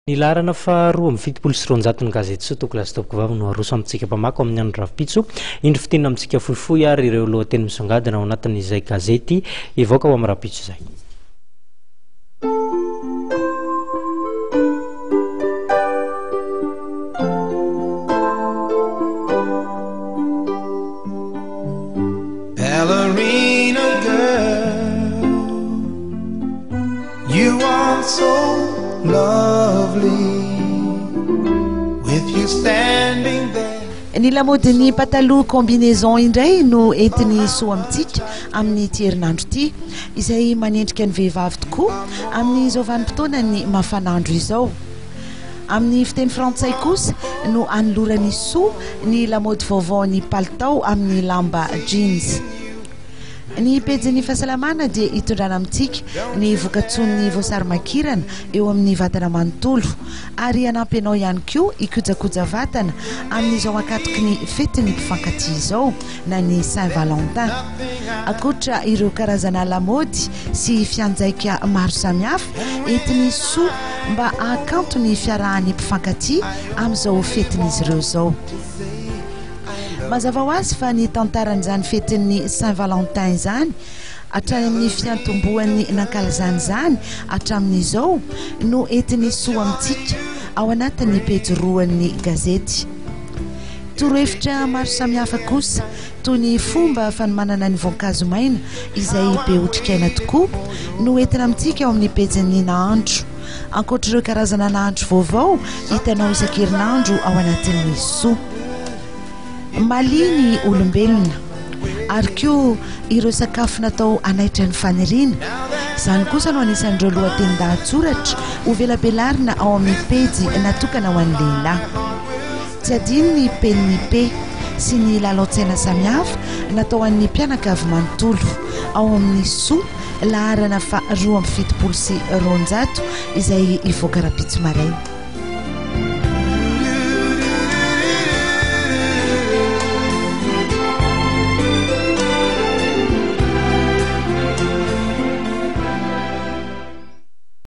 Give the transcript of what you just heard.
Ny larana fa 2:70 ny gazety Soto klasy topoko vavy no aroso amintsika mpamako amin'ny andro ravipitso indro fitenina amintsika fohifohy ary ireo lohateny misongadina ao anatin'izay gazety evoaka ao amin'ny ravipitso izay. Ballerina girl, you are so lovely with you standing there. Ny lamodiny pataloha combinaison indray no entiny soa amintsika amin'ny herinandro ity izay manendrika ny vehivavy tokoa amin'izao vanim-potoana ny mafanandro izao. Amin'ny fiteny frantsay kosa no anolorany soa ny lamody vaovao ny palitao amin'ny lamba jeans. Ny pejin'ny fahasalamana dia hitondrana amintsika ny voka-tson'ny voasarimakirana eo amin'ny vatana manontolo ary hanampy anao ihany koa hikojakoja vatana amin'izao makatoky ny fetin'ny mpifankatia izao na ny Saint-Valentin. Akoatra ireo karazana lamody sy fianjaika maro samihafa entiny soa mba hakanto ny fiarahan'ny mpifankatia amin'izao fetin'izy ireo izao. Mazava ho azy fa ny tantaran'izany fetin'ny Saint-Valentin izany hatrany amin'ny fiantombohan'ny nankalazany izany hatramin'izao no entiny soa amintsika ao anatin'ny pejy roan'ny gazety. Torohevitra maro samihafa kosa toy ny fomba fanomanana ny voankazo maina izay be otrikaina tokoa no entina amintsika ao amin'ny pejin'ny nahandro. Ankoatr'ireo karazana nahandro vaovao hitanao isan-kerinandro ao anatin'ny soa. Maliny olombelona ary koa ireo sakafo natao anaitra ny faniriana. Izany kosa no anisan'ireo lohatenin-dahatsoratra ho velabelarina ao amin'ny pejy natokana ho an'ny lehilahy. Tsy adino ny peninipe sy ny lalaon-tsaina samihafa natao an'ny mpianakavy manontolo ao amin'ny soa laharana fa 2:70 izay ivoaka rapitso maraina.